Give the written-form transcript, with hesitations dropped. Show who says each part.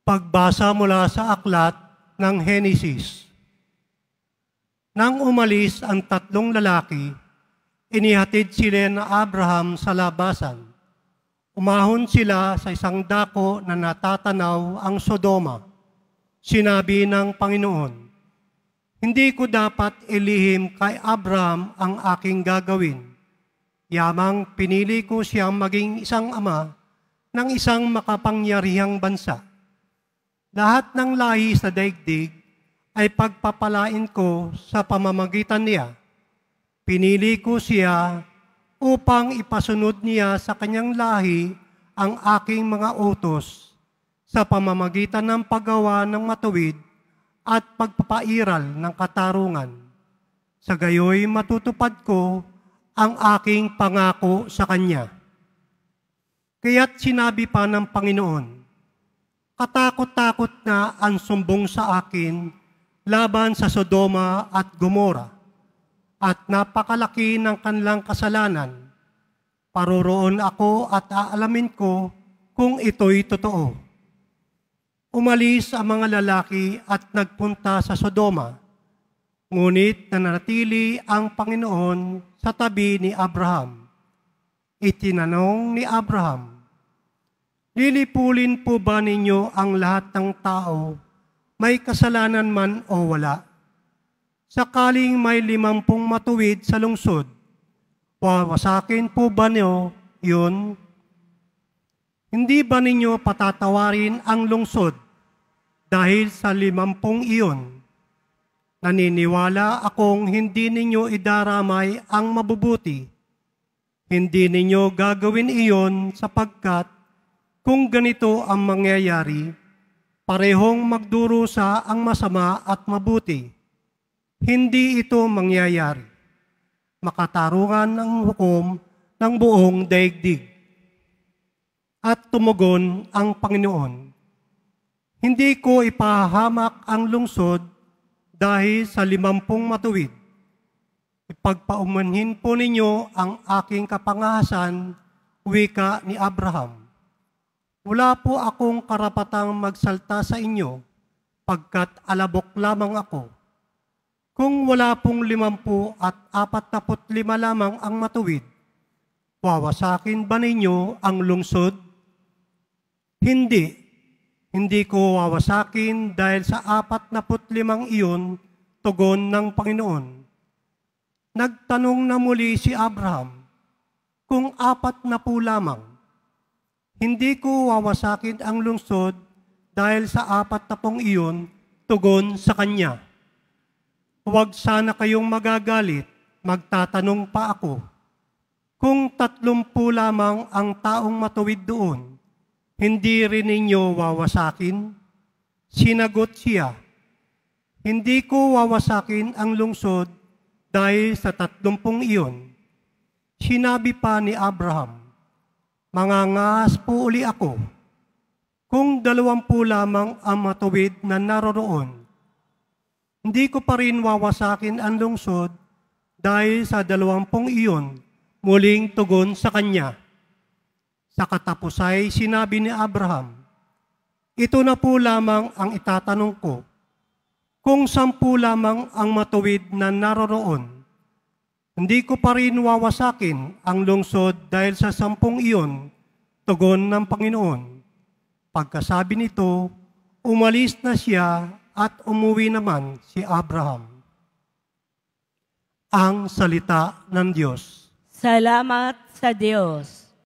Speaker 1: Pagbasa mula sa aklat ng Henesis. Nang umalis ang tatlong lalaki, inihatid sila na Abraham sa labasan. Umahon sila sa isang dako na natatanaw ang Sodoma. Sinabi ng Panginoon, "Hindi ko dapat ilihim kay Abraham ang aking gagawin. Yamang pinili ko siyang maging isang ama ng isang makapangyarihang bansa. Lahat ng lahi sa daigdig ay pagpapalain ko sa pamamagitan niya. Pinili ko siya upang ipasunod niya sa kanyang lahi ang aking mga utos sa pamamagitan ng paggawa ng matuwid at pagpapairal ng katarungan. Sa gayoy matutupad ko ang aking pangako sa kanya." Kaya't sinabi pa ng Panginoon, "Katakot-takot na ang sumbong sa akin laban sa Sodoma at Gomora, at napakalaki ng kanilang kasalanan. Paroroon ako at aalamin ko kung ito'y totoo." Umalis ang mga lalaki at nagpunta sa Sodoma, ngunit nanatili ang Panginoon sa tabi ni Abraham. Itinanong ni Abraham, "Lilipulin po ba ninyo ang lahat ng tao, may kasalanan man o wala? Sakaling may 50 matuwid sa lungsod, wawasakin po ba niyo yun? Hindi ba ninyo patatawarin ang lungsod dahil sa 50 iyon? Naniniwala akong hindi ninyo idaramay ang mabubuti. Hindi ninyo gagawin iyon sapagkat kung ganito ang mangyayari, parehong magdurusa ang masama at mabuti. Hindi ito mangyayari. Makatarungan ng hukom ng buong daigdig." At tumugon ang Panginoon, "Hindi ko ipahamak ang lungsod dahil sa 50 matuwid. Ipagpaumanhin po ninyo ang aking kapangahasan," wika ni Abraham. "Wala po akong karapatang magsalta sa inyo, pagkat alabok lamang ako. Kung wala pong 50 at 45 lamang ang matuwid, wawasakin ba ninyo ang lungsod? Hindi. Hindi ko wawasakin dahil sa 45 iyon," tugon ng Panginoon. Nagtanong na muli si Abraham, "Kung 40 lamang, hindi ko wawasakin ang lungsod dahil sa 40 iyon," tugon sa kanya. "Huwag sana kayong magagalit, magtatanong pa ako. Kung 30 lamang ang taong matuwid doon, hindi rin ninyo wawasakin?" Sinagot siya, "Hindi ko wawasakin ang lungsod dahil sa 30 iyon." Sinabi pa ni Abraham, "Mangangahas po uli ako. Kung 20 lamang ang matuwid na naroroon, hindi ko pa rin wawasakin ang lungsod dahil sa 20 iyon," muling tugon sa kanya. Sa katapusay, sinabi ni Abraham, "Ito na po lamang ang itatanong ko. Kung 10 lamang ang matuwid na naroroon, hindi ko pa rin wawasakin ang lungsod dahil sa 10 iyon," tugon ng Panginoon. Pagkasabi nito, umalis na siya at umuwi naman si Abraham. Ang salita ng Diyos.
Speaker 2: Salamat sa Diyos.